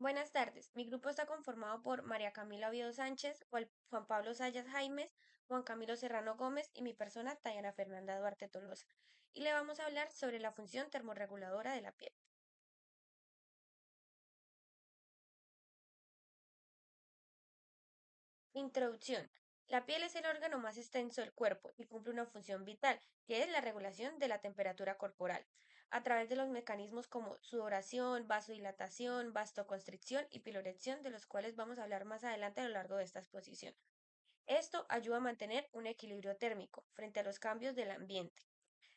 Buenas tardes. Mi grupo está conformado por María Camila Oviedo Sánchez, Juan Pablo Sayas Jaimes, Juan Camilo Serrano Gómez y mi persona, Tayana Fernanda Duarte Tolosa. Y le vamos a hablar sobre la función termorreguladora de la piel. Introducción. La piel es el órgano más extenso del cuerpo y cumple una función vital, que es la regulación de la temperatura corporal, a través de los mecanismos como sudoración, vasodilatación, vasoconstricción y pilorección, de los cuales vamos a hablar más adelante a lo largo de esta exposición. Esto ayuda a mantener un equilibrio térmico frente a los cambios del ambiente.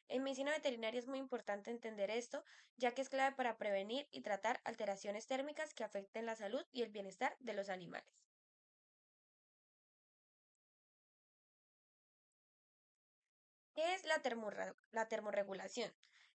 En medicina veterinaria es muy importante entender esto, ya que es clave para prevenir y tratar alteraciones térmicas que afecten la salud y el bienestar de los animales. ¿Qué es la termorregulación?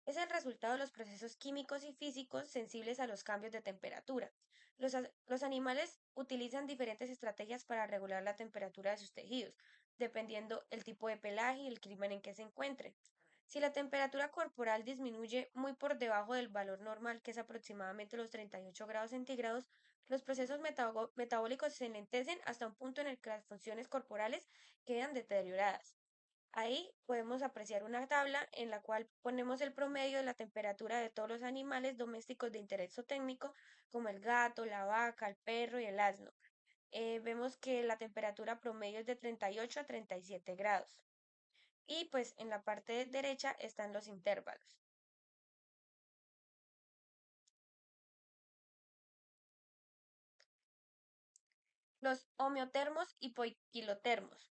Es el resultado de los procesos químicos y físicos sensibles a los cambios de temperatura. Los animales utilizan diferentes estrategias para regular la temperatura de sus tejidos, dependiendo el tipo de pelaje y el clima en que se encuentren. Si la temperatura corporal disminuye muy por debajo del valor normal, que es aproximadamente los 38 grados centígrados, los procesos metabólicos se enlentecen hasta un punto en el que las funciones corporales quedan deterioradas. Ahí podemos apreciar una tabla en la cual ponemos el promedio de la temperatura de todos los animales domésticos de interés zootécnico, como el gato, la vaca, el perro y el asno. Vemos que la temperatura promedio es de 38 a 37 grados. Y pues en la parte derecha están los intervalos. Los homeotermos y poiquilotermos.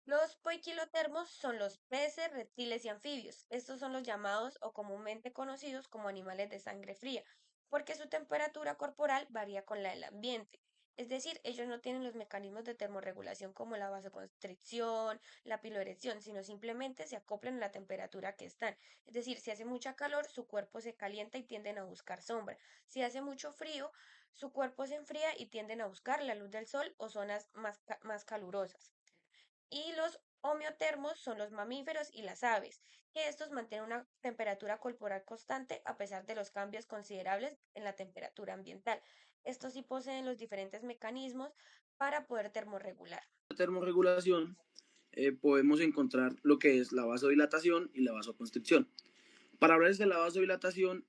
Los poiquilotermos son los peces, reptiles y anfibios. Estos son los llamados o comúnmente conocidos como animales de sangre fría, porque su temperatura corporal varía con la del ambiente. Es decir, ellos no tienen los mecanismos de termorregulación como la vasoconstricción, la piloerección, sino simplemente se acoplan a la temperatura que están. Es decir, si hace mucha calor, su cuerpo se calienta y tienden a buscar sombra. Si hace mucho frío, su cuerpo se enfría y tienden a buscar la luz del sol o zonas más calurosas. Y los homeotermos son los mamíferos y las aves, que estos mantienen una temperatura corporal constante a pesar de los cambios considerables en la temperatura ambiental. Estos sí poseen los diferentes mecanismos para poder termorregular. La termorregulación podemos encontrar lo que es la vasodilatación y la vasoconstricción. Para hablar de la vasodilatación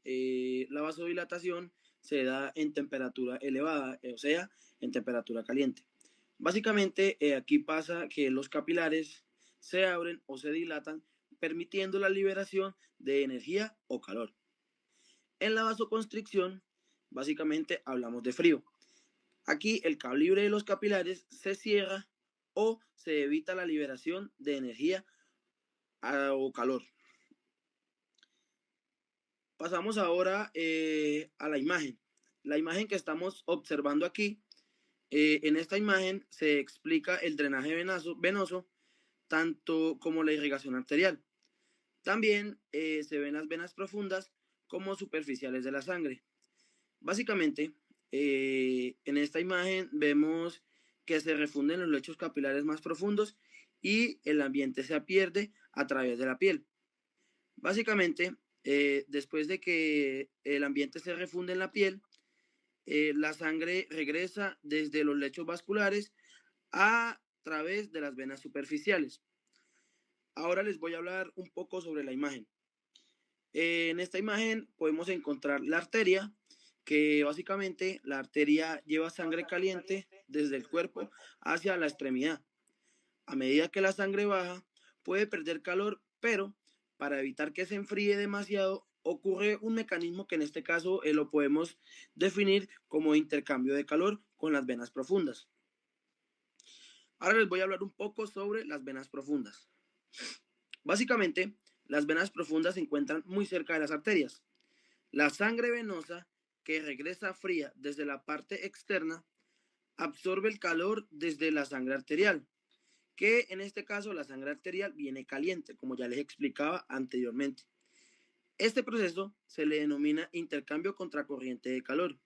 se da en temperatura elevada, o sea, en temperatura caliente. Básicamente, aquí pasa que los capilares se abren o se dilatan, permitiendo la liberación de energía o calor. En la vasoconstricción, básicamente hablamos de frío. Aquí el calibre de los capilares se cierra o se evita la liberación de energía o calor. Pasamos ahora a la imagen. La imagen que estamos observando aquí, en esta imagen se explica el drenaje venoso, tanto como la irrigación arterial. También se ven las venas profundas como superficiales de la sangre. Básicamente, en esta imagen vemos que se refunden los lechos capilares más profundos y el ambiente se pierde a través de la piel. Básicamente, después de que el ambiente se refunde en la piel, la sangre regresa desde los lechos vasculares a través de las venas superficiales. Ahora les voy a hablar un poco sobre la imagen. En esta imagen podemos encontrar la arteria, que básicamente la arteria lleva sangre caliente desde el cuerpo hacia la extremidad. A medida que la sangre baja, puede perder calor, pero para evitar que se enfríe demasiado, ocurre un mecanismo que en este caso lo podemos definir como intercambio de calor con las venas profundas. Ahora les voy a hablar un poco sobre las venas profundas. Básicamente, las venas profundas se encuentran muy cerca de las arterias. La sangre venosa, que regresa fría desde la parte externa, absorbe el calor desde la sangre arterial, que en este caso la sangre arterial viene caliente, como ya les explicaba anteriormente. Este proceso se le denomina intercambio contracorriente de calor.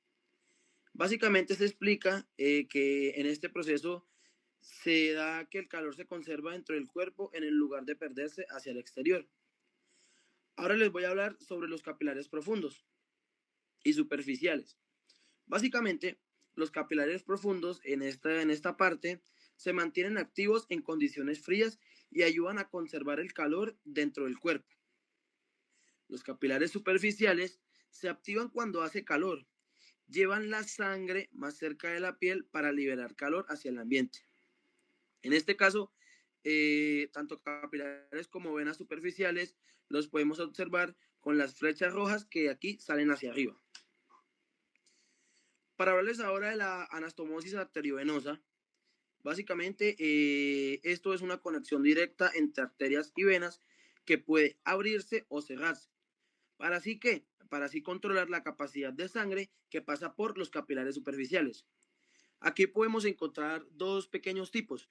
Básicamente se explica que en este proceso se da que el calor se conserva dentro del cuerpo en el lugar de perderse hacia el exterior. Ahora les voy a hablar sobre los capilares profundos y superficiales. Básicamente, los capilares profundos en esta parte se mantienen activos en condiciones frías y ayudan a conservar el calor dentro del cuerpo. Los capilares superficiales se activan cuando hace calor. Llevan la sangre más cerca de la piel para liberar calor hacia el ambiente. En este caso, tanto capilares como venas superficiales los podemos observar con las flechas rojas que aquí salen hacia arriba. Para hablarles ahora de la anastomosis arteriovenosa, básicamente esto es una conexión directa entre arterias y venas que puede abrirse o cerrarse. Para así controlar la capacidad de sangre que pasa por los capilares superficiales. Aquí podemos encontrar dos pequeños tipos,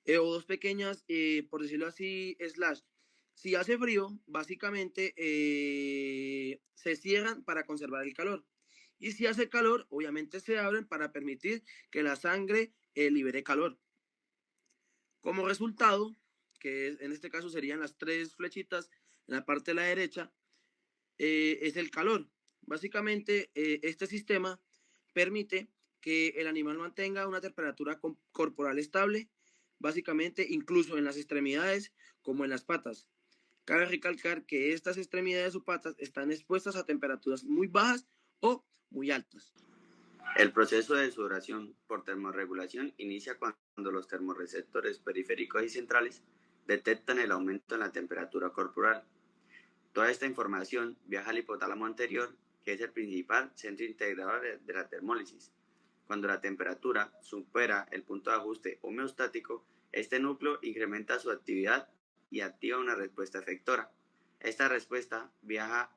o dos pequeñas, por decirlo así, slash. Si hace frío, básicamente se cierran para conservar el calor. Y si hace calor, obviamente se abren para permitir que la sangre libere calor. Como resultado, que en este caso serían las tres flechitas en la parte de la derecha, es el calor. Básicamente, este sistema permite que el animal mantenga una temperatura corporal estable, básicamente incluso en las extremidades como en las patas. Cabe recalcar que estas extremidades o patas están expuestas a temperaturas muy bajas o muy altas. El proceso de sudoración por termorregulación inicia cuando los termorreceptores periféricos y centrales detectan el aumento en la temperatura corporal. Toda esta información viaja al hipotálamo anterior, que es el principal centro integrador de la termólisis. Cuando la temperatura supera el punto de ajuste homeostático, este núcleo incrementa su actividad y activa una respuesta efectora. Esta respuesta viaja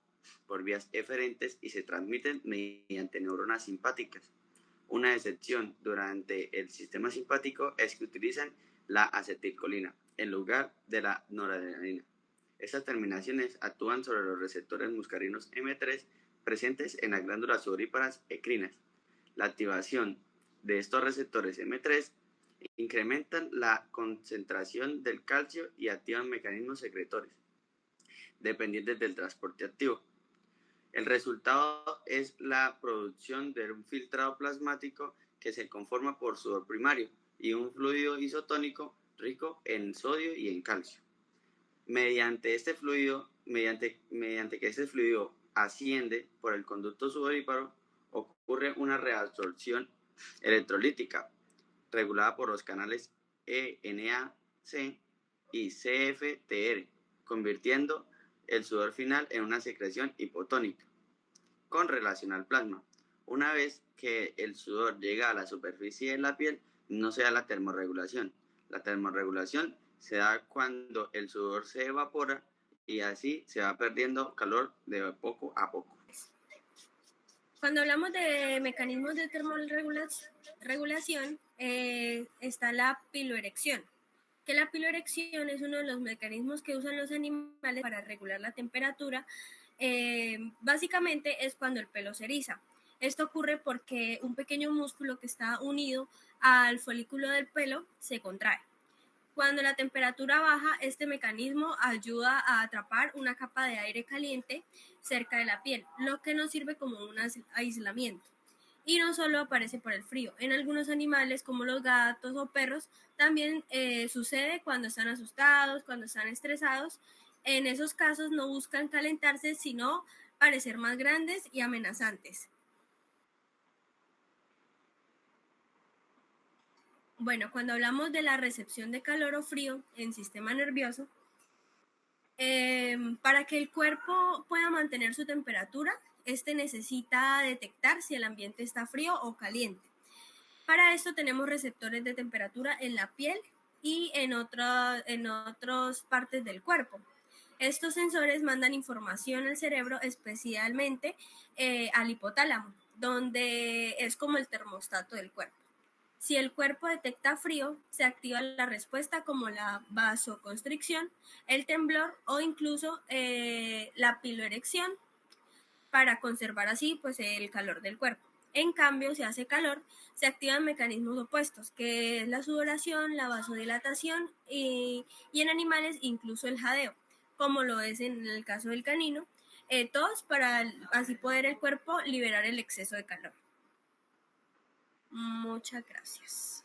por vías eferentes y se transmiten mediante neuronas simpáticas. Una excepción durante el sistema simpático es que utilizan la acetilcolina en lugar de la noradrenalina. Estas terminaciones actúan sobre los receptores muscarinos M3 presentes en las glándulas sudoríparas ecrinas. La activación de estos receptores M3 incrementan la concentración del calcio y activan mecanismos secretores dependientes del transporte activo. El resultado es la producción de un filtrado plasmático que se conforma por sudor primario y un fluido isotónico rico en sodio y en calcio. Mediante que este fluido asciende por el conducto sudoríparo, ocurre una reabsorción electrolítica regulada por los canales ENAC y CFTR, convirtiendo el sudor final en una secreción hipotónica. Con relación al plasma, una vez que el sudor llega a la superficie de la piel, no se da la termorregulación. La termorregulación se da cuando el sudor se evapora y así se va perdiendo calor de poco a poco. Cuando hablamos de mecanismos de termorregulación, está la piloerección, que la piloerección es uno de los mecanismos que usan los animales para regular la temperatura. Básicamente es cuando el pelo se eriza. Esto ocurre porque un pequeño músculo que está unido al folículo del pelo se contrae. Cuando la temperatura baja, este mecanismo ayuda a atrapar una capa de aire caliente cerca de la piel, lo que nos sirve como un aislamiento. Y no solo aparece por el frío. En algunos animales, como los gatos o perros, también sucede cuando están asustados, cuando están estresados. En esos casos no buscan calentarse, sino parecer más grandes y amenazantes. Bueno, cuando hablamos de la recepción de calor o frío en sistema nervioso, para que el cuerpo pueda mantener su temperatura, este necesita detectar si el ambiente está frío o caliente. Para esto tenemos receptores de temperatura en la piel y en otras partes del cuerpo. Estos sensores mandan información al cerebro, especialmente al hipotálamo, donde es como el termostato del cuerpo. Si el cuerpo detecta frío, se activa la respuesta como la vasoconstricción, el temblor o incluso la piloerección para conservar así pues, el calor del cuerpo. En cambio, si hace calor, se activan mecanismos opuestos, que es la sudoración, la vasodilatación y en animales incluso el jadeo, como lo es en el caso del canino, todos para así poder el cuerpo liberar el exceso de calor. Muchas gracias.